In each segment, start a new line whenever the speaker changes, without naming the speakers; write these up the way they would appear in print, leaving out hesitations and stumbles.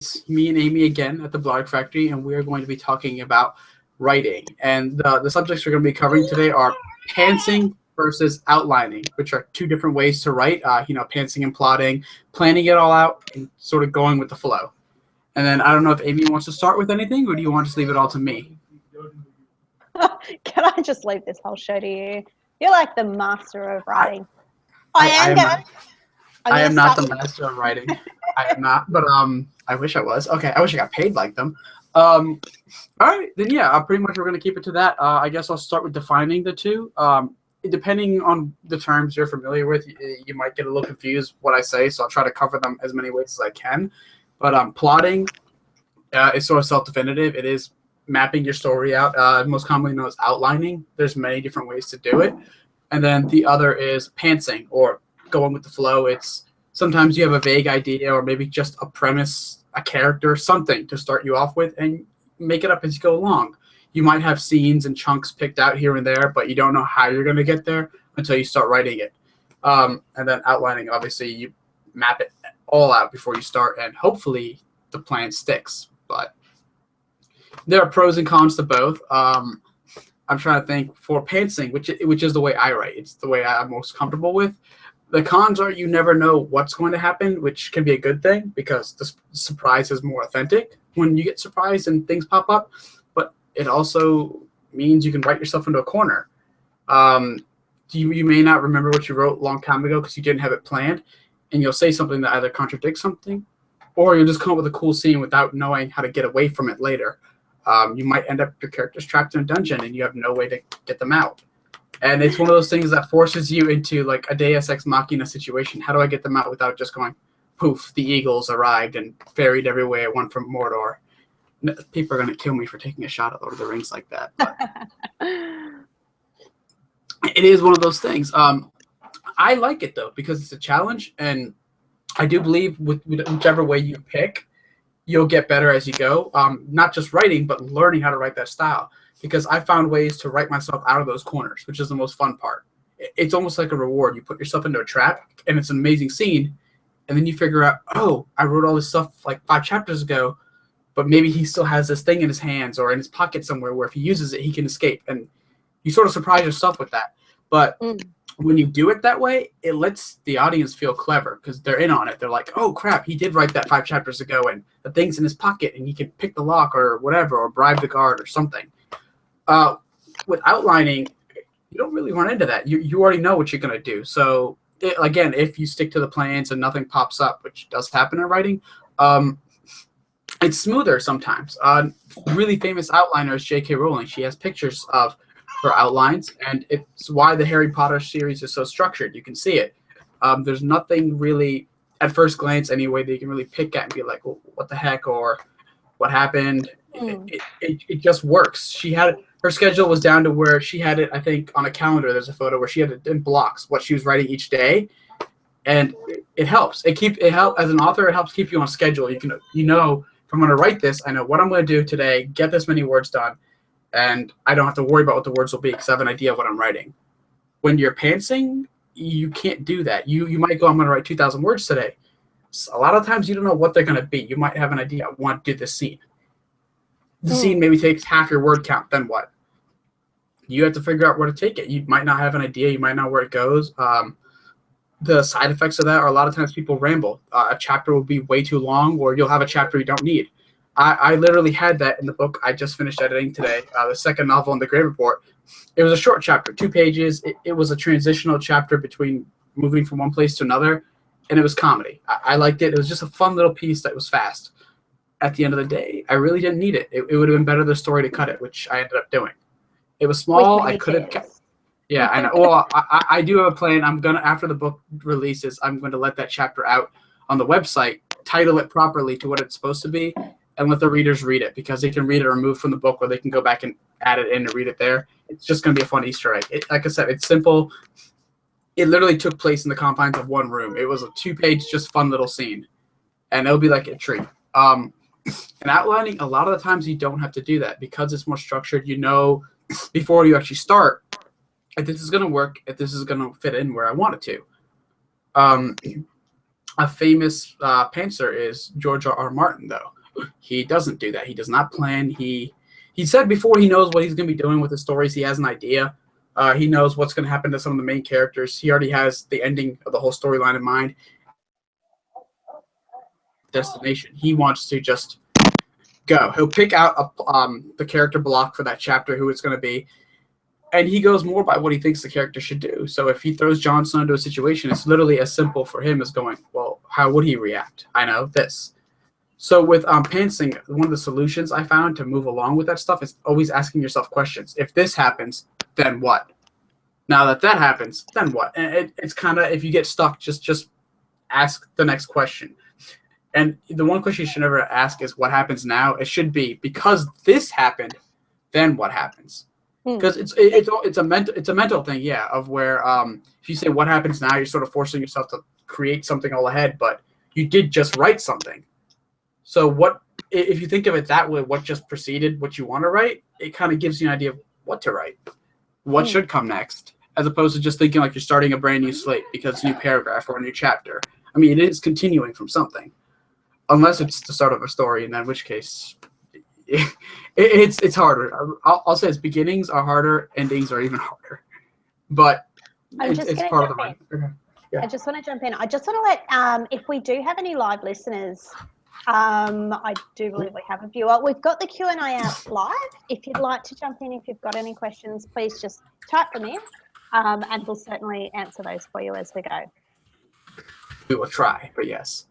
It's me and Amy again at the Blargh Factory, and we are going to be talking about writing. And the subjects we're going to be covering today are pantsing versus outlining, which are two different ways to write. Pantsing and plotting, planning it all out, and sort of going with the flow. And then I don't know if Amy wants to start with anything, or do you want to just leave it all to me?
Can I just leave this whole show to you? You're like the master of writing.
I am not the master of writing. I am not, but I wish I was. Okay, I wish I got paid like them. All right, then yeah, pretty much we're gonna keep it to that. I guess I'll start with defining the two. Depending on the terms you're familiar with, you might get a little confused what I say, so I'll try to cover them as many ways as I can. But plotting is sort of self-definitive. It is mapping your story out, most commonly known as outlining. There's many different ways to do it. And then the other is pantsing, or going with the flow. It's sometimes you have a vague idea, or maybe just a premise, a character, something to start you off with, and make it up as you go along. You might have scenes and chunks picked out here and there, but you don't know how you're going to get there until you start writing it. And then outlining, obviously, you map it all out before you start, and hopefully the plan sticks. But there are pros and cons to both. I'm trying to think for pantsing, which is the way I write. It's the way I'm most comfortable with. The cons are you never know what's going to happen, which can be a good thing because the surprise is more authentic when you get surprised and things pop up. But it also means you can write yourself into a corner. You may not remember what you wrote a long time ago because you didn't have it planned, and you'll say something that either contradicts something, or you'll just come up with a cool scene without knowing how to get away from it later. You might end up your characters trapped in a dungeon and you have no way to get them out. And it's one of those things that forces you into like a Deus Ex Machina situation. How do I get them out without just going, poof, the eagles arrived and ferried everywhere, one from Mordor. People are going to kill me for taking a shot at Lord of the Rings like that. But it is one of those things. I like it, though, because it's a challenge. And I do believe with whichever way you pick, you'll get better as you go. Not just writing, but learning how to write that style. Because I found ways to write myself out of those corners, which is the most fun part. It's almost like a reward. You put yourself into a trap, and it's an amazing scene, and then you figure out, oh, I wrote all this stuff like 5 chapters ago, but maybe he still has this thing in his hands or in his pocket somewhere where if he uses it, he can escape. And you sort of surprise yourself with that. But when you do it that way, it lets the audience feel clever because they're in on it. They're like, oh, crap, he did write that 5 chapters ago, and the thing's in his pocket, and he can pick the lock or whatever, or bribe the guard or something. With outlining, you don't really run into that. You already know what you're going to do. So, again, if you stick to the plans and nothing pops up, which does happen in writing, it's smoother sometimes. Really famous outliner is J.K. Rowling. She has pictures of her outlines, and it's why the Harry Potter series is so structured. You can see it. There's nothing really, at first glance anyway, that you can really pick at and be like, well, what the heck, or what happened. It just works. Her schedule was down to where she had it, I think, on a calendar. There's a photo where she had it in blocks, what she was writing each day, and it helps. It helps as an author. It helps keep you on schedule. If I'm going to write this, I know what I'm going to do today, get this many words done, and I don't have to worry about what the words will be because I have an idea of what I'm writing. When you're pantsing, you can't do that. You might go, I'm going to write 2,000 words today. So a lot of times you don't know what they're going to be. You might have an idea. I want to do this scene. The scene maybe takes half your word count. Then what? You have to figure out where to take it. You might not have an idea. You might not know where it goes. The side effects of that are a lot of times people ramble. A chapter will be way too long, or you'll have a chapter you don't need. I literally had that in the book I just finished editing today, the second novel in the Grave Report. It was a short chapter, 2 pages. It was a transitional chapter between moving from one place to another, and it was comedy. I liked it. It was just a fun little piece that was fast. At the end of the day, I really didn't need it. It would have been better the story to cut it, which I ended up doing. It was small. I could have kept. Yeah, I know. Well, I do have a plan. I'm gonna, after the book releases, I'm going to let that chapter out on the website, title it properly to what it's supposed to be, and let the readers read it because they can read it removed from the book, or they can go back and add it in and read it there. It's just going to be a fun Easter egg. Like I said, it's simple. It literally took place in the confines of one room. It was a 2-page, just fun little scene, and it'll be like a treat. And outlining, a lot of the times you don't have to do that because it's more structured. You know, before you actually start, if this is going to work, if this is going to fit in where I want it to. a famous pantser is George R. R. Martin, though. He doesn't do that. He does not plan. He said before he knows what he's going to be doing with the stories. He has an idea. He knows what's going to happen to some of the main characters. He already has the ending of the whole storyline in mind. Destination. He wants to just go. He'll pick out the character block for that chapter, who it's going to be, and he goes more by what he thinks the character should do. So if he throws Jon Snow into a situation, it's literally as simple for him as going, well, how would he react? I know this. So with pantsing, one of the solutions I found to move along with that stuff is always asking yourself questions. If this happens, then what? Now that happens, then what? And it's kind of, if you get stuck, just ask the next question. And the one question you should never ask is what happens now. It should be, because this happened, then what happens? Because it's a mental thing, yeah, of where if you say what happens now, you're sort of forcing yourself to create something all ahead, but you did just write something. So what if you think of it that way? What just preceded what you want to write? It kind of gives you an idea of what to write, what should come next, as opposed to just thinking like you're starting a brand new slate because it's a new paragraph or a new chapter. I mean, it is continuing from something. Unless it's the start of a story, in which case, it's harder. I'll say beginnings are harder, endings are even harder. But it's part of the mind. Okay. Yeah.
I just want to jump in. I just want to let, if we do have any live listeners, I do believe we have a viewer. We've got the Q&A out live. If you'd like to jump in, if you've got any questions, please just type them in, and we'll certainly answer those for you as we go.
We will try, but yes.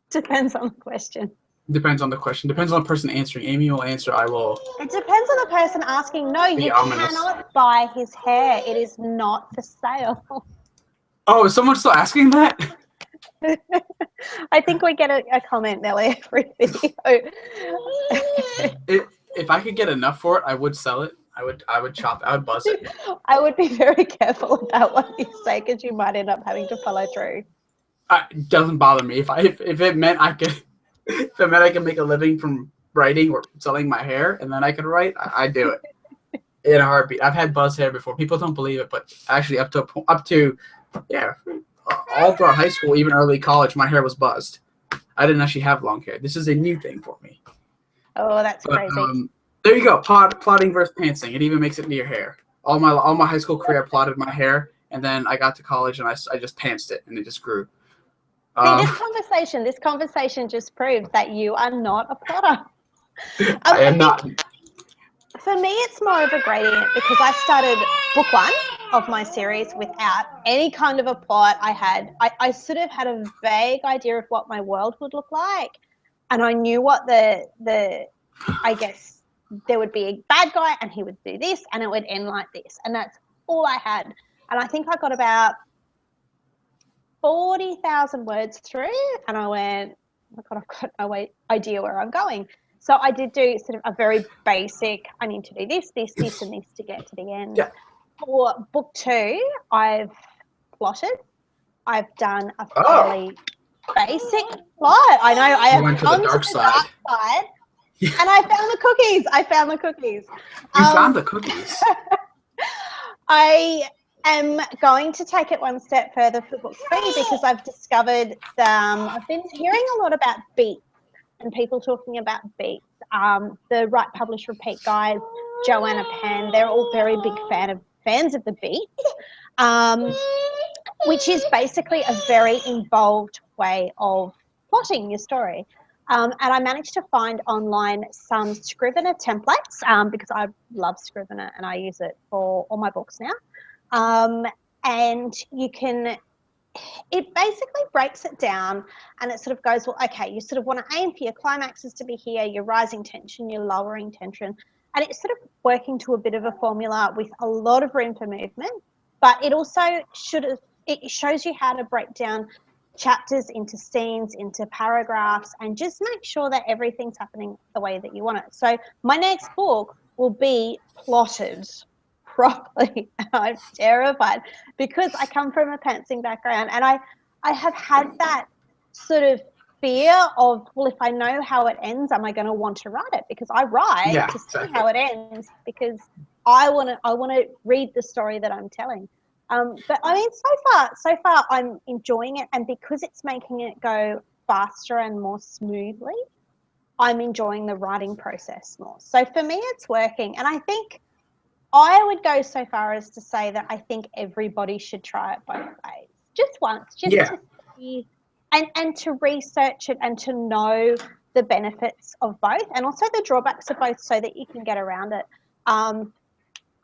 Depends on the question.
Depends on the question. Depends on the person answering. Amy will answer. I will.
It depends on the person asking. No, you cannot buy his hair. It is not for sale.
Oh, is someone still asking that?
I think we get a comment nearly every video.
If I could get enough for it, I would sell it. I would chop it. I would buzz it.
I would be very careful about what you say, because you might end up having to follow through.
It doesn't bother me. If it meant I could make a living from writing or selling my hair, and then I could write, I'd do it in a heartbeat. I've had buzz hair before. People don't believe it, but actually up to all throughout high school, even early college, my hair was buzzed. I didn't actually have long hair. This is a new thing for me.
Oh, that's crazy.
There you go. Plotting versus pantsing. It even makes it near hair. All my high school career, I plotted my hair, and then I got to college and I just pantsed it, and it just grew.
This conversation just proves that you are not a plotter.
I am not.
For me, it's more of a gradient, because I started book 1 of my series without any kind of a plot. I sort of had a vague idea of what my world would look like, and I knew what I guess there would be a bad guy and he would do this and it would end like this, and that's all I had. And I think I got about 40,000 words through, and I went, oh my God, I've got no idea where I'm going. So I did do sort of a very basic, I need to do this, and this to get to the end. Yeah. For book 2, I've plotted. I've done a fairly basic plot. I know I have come to the dark side. And I found the cookies.
You found the cookies.
I am going to take it one step further for book 3, because I've discovered I've been hearing a lot about beats and people talking about beats. The Write, Publish, Repeat guys, Joanna Penn, they're all very big fans of the beats, which is basically a very involved way of plotting your story. And I managed to find online some Scrivener templates, because I love Scrivener and I use it for all my books now. And it basically breaks it down, and it sort of goes, well, okay, you sort of want to aim for your climaxes to be here, your rising tension, your lowering tension, and it's sort of working to a bit of a formula with a lot of room for movement, but it also it shows you how to break down chapters into scenes, into paragraphs, and just make sure that everything's happening the way that you want it. So my next book will be plotted properly. I'm terrified, because I come from a pantsing background, and I have had that sort of fear of, well, if I know how it ends, am I going to want to write it? Because I write to see how it ends, because I want to read the story that I'm telling. But I mean, so far, I'm enjoying it, and because it's making it go faster and more smoothly, I'm enjoying the writing process more. So for me, it's working, and I think I would go so far as to say that I think everybody should try it both ways, just once, just
Yeah.
to see and to research it and to know the benefits of both and also the drawbacks of both so that you can get around it.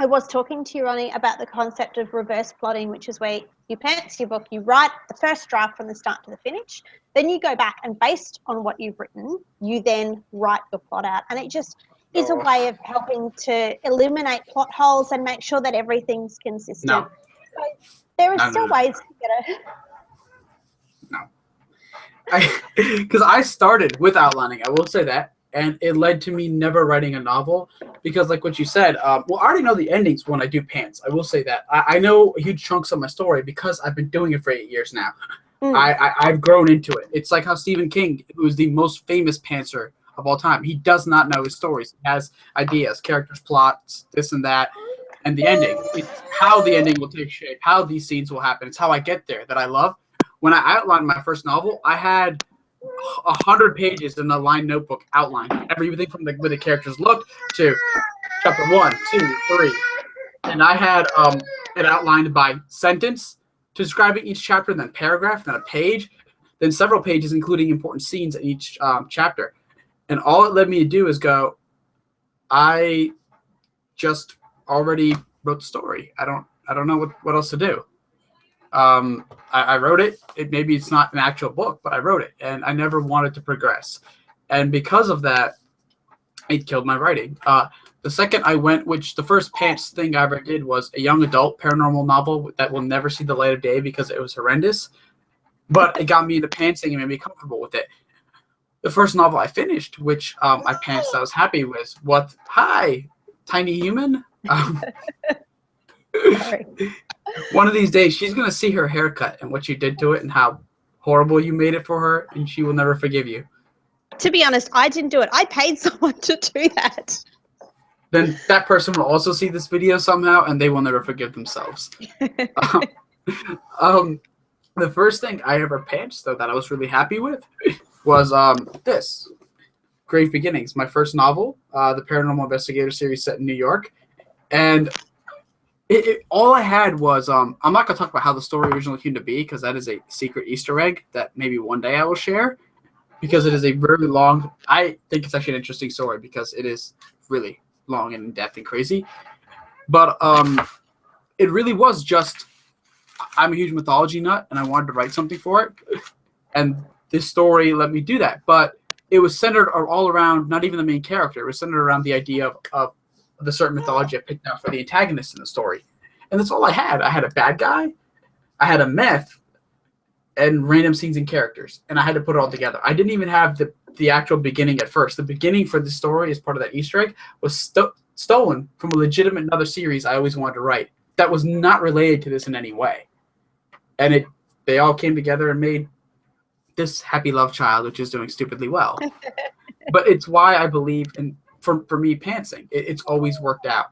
I was talking to you, Ronnie, about the concept of reverse plotting, which is where you pants your book, you write the first draft from the start to the finish, then you go back and based on what you've written, you then write your plot out. And it just is a way of helping to eliminate plot holes and make sure that everything's consistent.
No.
So there are still ways to get it.
No. Because I started with outlining, I will say that. And it led to me never writing a novel because, like what you said, well, I already know the endings when I do pants. I will say that. I know huge chunks of my story because I've been doing it for 8 years now. I've grown into it. It's like how Stephen King, who is the most famous pantser of all time, he does not know his stories. He has ideas, characters, plots, this and that, and the ending. It's how the ending will take shape, how these scenes will happen. It's how I get there that I love. When I outlined my first novel, I had 100 pages in a lined notebook outlined. Everything from the way the characters looked to chapter 1, 2, 3. And I had it outlined by sentence to describing each chapter, then paragraph, then a page, then several pages including important scenes in each chapter. And all it led me to do is go, I just already wrote the story. I don't know what else to do. I wrote it. Maybe it's not an actual book, but I wrote it, and I never wanted to progress. And because of that, it killed my writing. The second I went, which the first pants thing I ever did was a young adult paranormal novel that will never see the light of day because it was horrendous. But it got me into pantsing and made me comfortable with it. The first novel I finished, which I pantsed, I was happy with. What? Hi, tiny human.
Sorry.
One of these days, she's going to see her haircut and what you did to it and how horrible you made it for her, and she will never forgive you.
To be honest, I didn't do it. I paid someone to do that.
Then that person will also see this video somehow, and they will never forgive themselves. The first thing I ever pantsed, though, that I was really happy with was this, Grave Beginnings, my first novel, the Paranormal Investigator series set in New York. And all I had was, I'm not going to talk about how the story originally came to be because that is a secret Easter egg that maybe one day I will share because it is a very long, I think it's actually an interesting story because it is really long and in-depth and crazy. But it really was just, I'm a huge mythology nut and I wanted to write something for it. And this story let me do that. But it was centered all around, not even the main character, it was centered around the idea of the certain mythology I picked out for the antagonist in the story. And that's all I had. I had a bad guy, I had a myth, and random scenes and characters. And I had to put it all together. I didn't even have the actual beginning at first. The beginning for the story as part of that Easter egg was stolen from a legitimate another series I always wanted to write that was not related to this in any way. And they all came together and made this happy love child, which is doing stupidly well. But it's why I believe in, for me, pantsing. It's always worked out.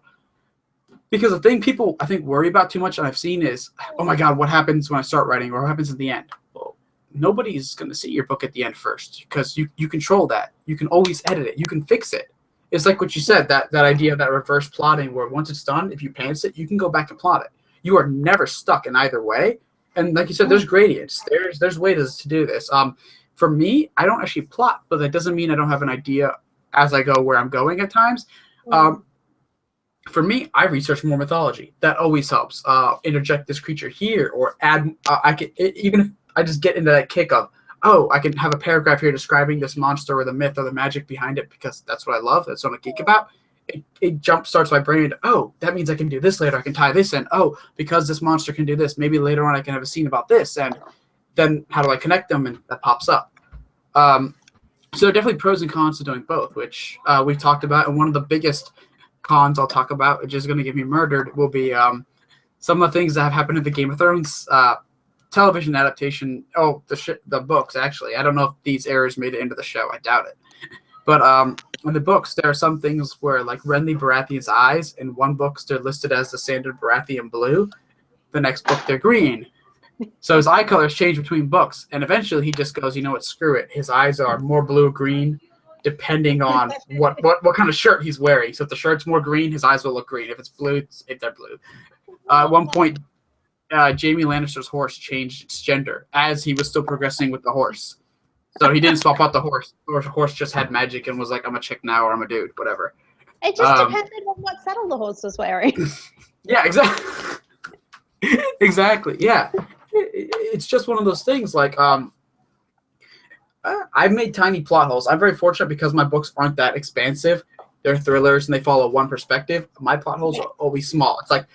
Because the thing people, I think, worry about too much, and I've seen is, oh my God, what happens when I start writing, or what happens at the end? Well, nobody's going to see your book at the end first, because you control that. You can always edit it. You can fix it. It's like what you said, that idea of that reverse plotting, where once it's done, if you pants it, you can go back and plot it. You are never stuck in either way. And like you said, there's gradients. There's ways to do this. For me, I don't actually plot, but that doesn't mean I don't have an idea as I go where I'm going at times. For me, I research more mythology. That always helps. Interject this creature here, or add. I can, even if I just get into that kick of, oh, I can have a paragraph here describing this monster or the myth or the magic behind it because that's what I love. That's what I'm a geek about. It jump starts my brain. Oh, that means I can do this later. I can tie this in. Oh, because this monster can do this, maybe later on I can have a scene about this. And then how do I connect them? And that pops up. So definitely pros and cons to doing both, which we've talked about. And one of the biggest cons I'll talk about, which is going to get me murdered, will be some of the things that have happened in the Game of Thrones television adaptation. Oh, the books, actually. I don't know if these errors made it into the show. I doubt it. But in the books, there are some things where, like Renly Baratheon's eyes, in one book, they're listed as the standard Baratheon blue. The next book, they're green. So his eye colors change between books, and eventually he just goes, you know what, screw it. His eyes are more blue or green, depending on what kind of shirt he's wearing. So if the shirt's more green, his eyes will look green. If it's blue, if they're blue. At one point, Jaime Lannister's horse changed its gender as he was still progressing with the horse. So he didn't swap out the horse. The horse just had magic and was like, I'm a chick now, or I'm a dude, whatever.
It just depended on what saddle the horse was wearing.
Yeah, exactly. Exactly. Yeah. It's just one of those things. Like, I've made tiny plot holes. I'm very fortunate because my books aren't that expansive. They're thrillers and they follow one perspective. My plot holes are always small. It's like,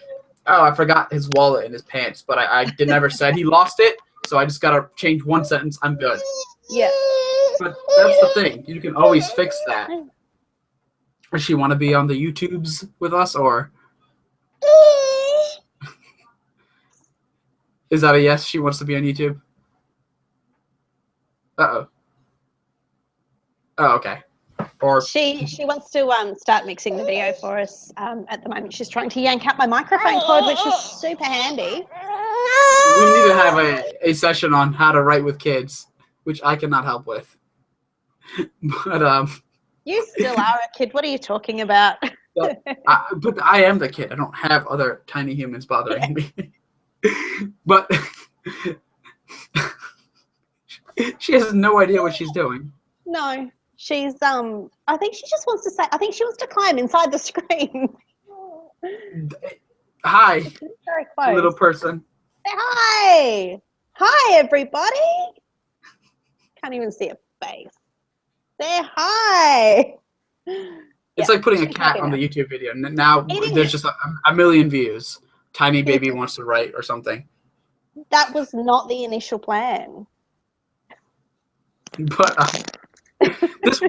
oh, I forgot his wallet in his pants, but I never said he lost it, so I just gotta change one sentence. I'm good.
Yeah.
But that's the thing. You can always fix that. Does she want to be on the YouTubes with us, or is that a yes? She wants to be on YouTube. Uh-oh. Oh, okay. Or
she wants to start mixing the video for us. At the moment, she's trying to yank out my microphone cord, which is super handy.
we need to have a session on how to write with kids, which I cannot help with. But
you still are a kid. What are you talking about?
but I am the kid. I don't have other tiny humans bothering me. But she has no idea what she's doing.
No, she's I think she just wants to say. I think she wants to climb inside the screen.
Hi,
very close.
little person.
Say hi. Hi, everybody. Can't even see a face. Say hi.
It's like putting a cat on the YouTube video. Now there's just a million views. Tiny baby wants to write or something.
That was not the initial plan.
But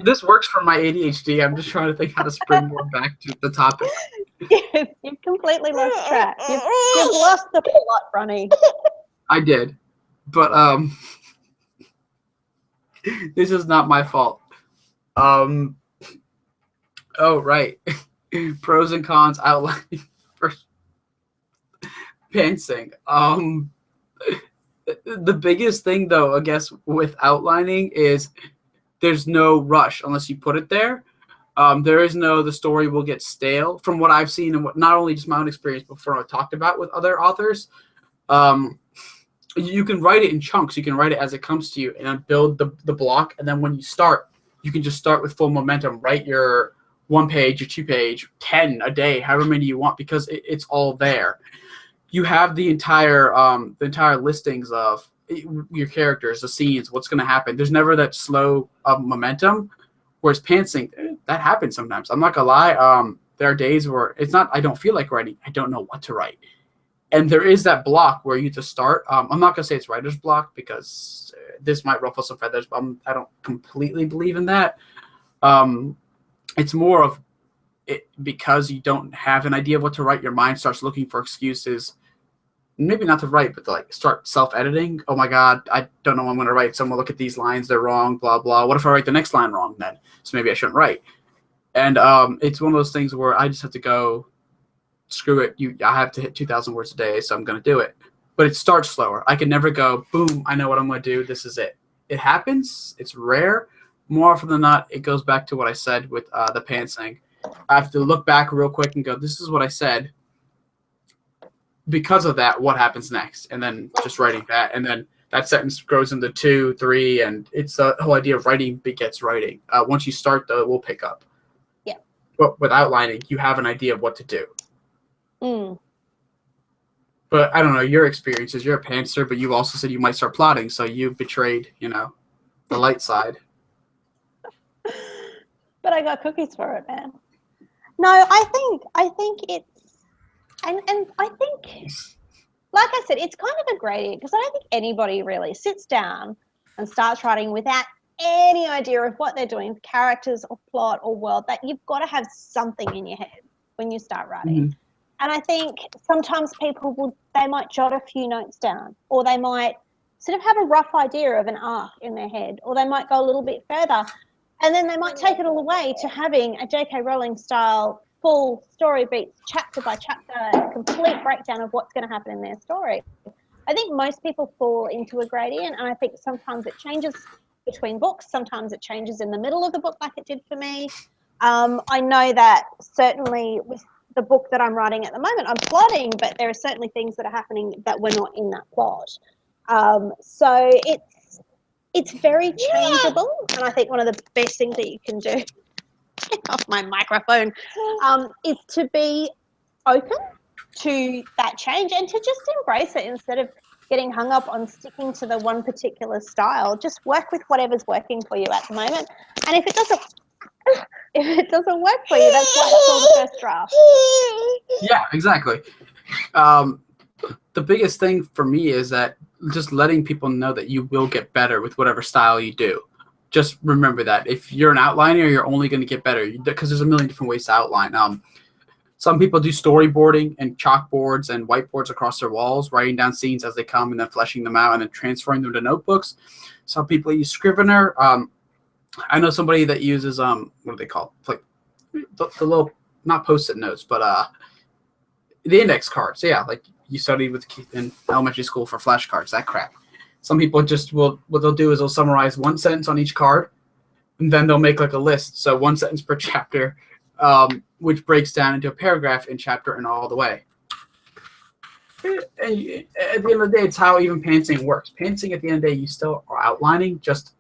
this works for my ADHD. I'm just trying to think how to springboard back to the topic.
Yes, you've completely lost track. You've lost the plot, Ronnie.
I did. But this is not my fault. Oh, right. Pros and cons outlining first. Pantsing. The biggest thing, though, I guess, with outlining is there's no rush unless you put it there. There is no, the story will get stale. From what I've seen and what not only just my own experience, but from what I've talked about with other authors, you can write it in chunks. You can write it as it comes to you and build the block. And then when you start, you can just start with full momentum. Write your 1 page, your 2 page, 10 a day, however many you want, because it's all there. You have the entire listings of your characters, the scenes, what's going to happen. There's never that slow momentum. Whereas pantsing, that happens sometimes. I'm not gonna lie. There are days where it's not. I don't feel like writing. I don't know what to write, and there is that block where you just start. I'm not gonna say it's writer's block because this might ruffle some feathers, but I don't completely believe in that. It's more of it because you don't have an idea of what to write. Your mind starts looking for excuses. Maybe not to write, but to like start self-editing. Oh my God, I don't know what I'm going to write. Someone look at these lines, they're wrong, blah, blah. What if I write the next line wrong then? So maybe I shouldn't write. And it's one of those things where I just have to go, screw it. I have to hit 2,000 words a day, so I'm going to do it. But it starts slower. I can never go, boom, I know what I'm going to do. This is it. It happens. It's rare. More often than not, it goes back to what I said with the pantsing. I have to look back real quick and go, this is what I said. Because of that, what happens next? And then just writing that. And then that sentence grows into 2, 3, and it's the whole idea of writing begets writing. Once you start, though, it will pick up.
Yeah.
But with outlining, you have an idea of what to do.
Mm.
But I don't know, your experiences, you're a pantser, but you also said you might start plotting, so you betrayed, the light side.
But I got cookies for it, man. No, I think it's, and I think, like I said, it's kind of a great idea because I don't think anybody really sits down and starts writing without any idea of what they're doing, characters or plot or world, that you've got to have something in your head when you start writing. Mm-hmm. And I think sometimes people they might jot a few notes down, or they might sort of have a rough idea of an arc in their head, or they might go a little bit further, and then they might take it all the way to having a J.K. Rowling style full story beats, chapter by chapter, a complete breakdown of what's going to happen in their story. I think most people fall into a gradient, and I think sometimes it changes between books. Sometimes it changes in the middle of the book, like it did for me. I know that certainly with the book that I'm writing at the moment, I'm plotting, but there are certainly things that are happening that were not in that plot. So it's very changeable, and I think one of the best things that you can do, get off my microphone, is to be open to that change and to just embrace it instead of getting hung up on sticking to the one particular style. Just work with whatever's working for you at the moment, and if it doesn't work for you, that's why it's called the first draft.
Yeah, exactly. The biggest thing for me is that just letting people know that you will get better with whatever style you do. Just remember that if you're an outliner, you're only going to get better because there's a million different ways to outline. Some people do storyboarding and chalkboards and whiteboards across their walls, writing down scenes as they come and then fleshing them out and then transferring them to notebooks. Some people use Scrivener. I know somebody that uses what do they call it? Like the little, not post-it notes, but the index cards. Yeah, like you studied with in elementary school for flashcards, that crap. Some people just what they'll do is they'll summarize one sentence on each card, and then they'll make like a list. So one sentence per chapter, which breaks down into a paragraph in chapter and all the way. And at the end of the day, it's how even pantsing works. Pantsing, at the end of the day, you still are outlining, just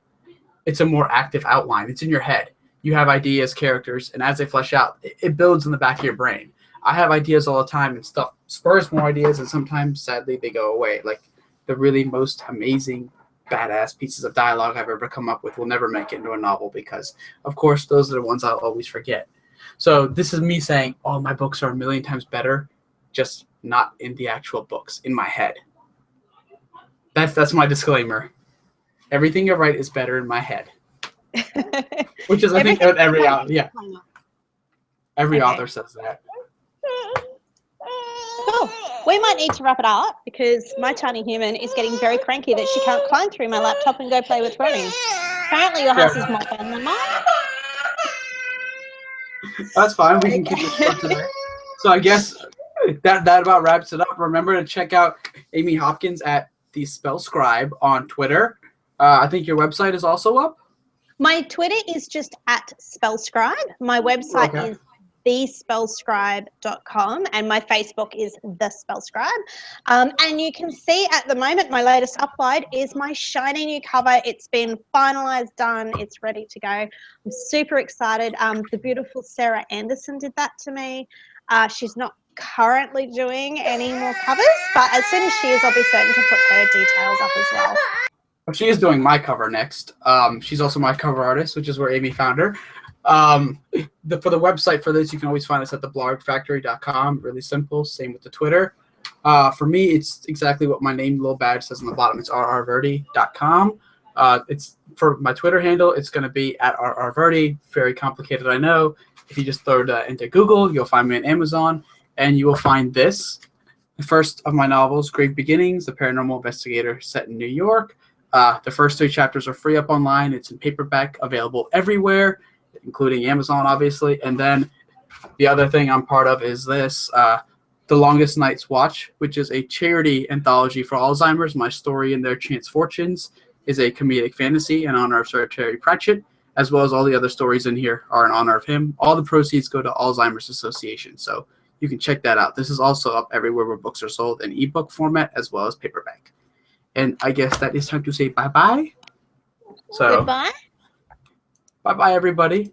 it's a more active outline. It's in your head. You have ideas, characters, and as they flesh out, it builds in the back of your brain. I have ideas all the time, and stuff spurs more ideas, and sometimes, sadly, they go away. Like the really most amazing, badass pieces of dialogue I've ever come up with will never make it into a novel because, of course, those are the ones I'll always forget. So this is me saying, oh, my books are a million times better, just not in the actual books, in my head. That's my disclaimer. Everything you write is better in my head. Which is, I think, every author, yeah. Every author says that.
Cool. We might need to wrap it up because my tiny human is getting very cranky that she can't climb through my laptop and go play with Ronnie. Apparently your house is more fun than mine.
That's fine. We can keep it short today. So I guess that about wraps it up. Remember to check out Amy Hopkins at The Spell Scribe on Twitter. I think your website is also up.
My Twitter is just at Spellscribe. My website is thespellscribe.com, and my Facebook is The Spellscribe. And you can see at the moment my latest upload is my shiny new cover. It's been finalized, done. It's ready to go. I'm super excited. The beautiful Sarah Anderson did that to me. She's not currently doing any more covers, but as soon as she is, I'll be certain to put her details up as well.
Well, she is doing my cover next. She's also my cover artist, which is where Amy found her. For the website for this, you can always find us at theblarghfactory.com. Really simple. Same with the Twitter. For me, it's exactly what my name, little badge, says on the bottom. It's rrverdi.com. It's for my Twitter handle. It's going to be at rrverdi. Very complicated, I know. If you just throw it into Google, you'll find me on Amazon, and you will find this, the first of my novels, Grave Beginnings, the Paranormal Investigator, set in New York. The first 3 chapters are free up online. It's in paperback, available everywhere, including Amazon, obviously. And then the other thing I'm part of is this, The Longest Night's Watch, which is a charity anthology for Alzheimer's. My Story and Their Chance Fortunes is a comedic fantasy in honor of Sir Terry Pratchett, as well as all the other stories in here are in honor of him. All the proceeds go to Alzheimer's Association, so you can check that out. This is also up everywhere where books are sold in ebook format as well as paperback. And I guess that is time to say bye-bye. So,
goodbye.
Bye-bye, everybody.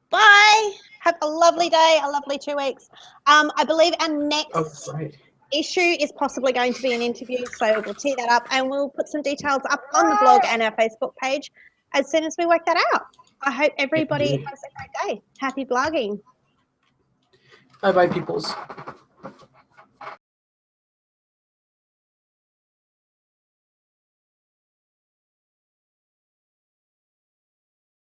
Bye. Have a lovely day, a lovely 2 weeks. I believe our next issue is possibly going to be an interview, so we'll tee that up and we'll put some details up on the blog and our Facebook page as soon as we work that out. I hope everybody has a great day. Happy blogging.
Bye-bye, peoples.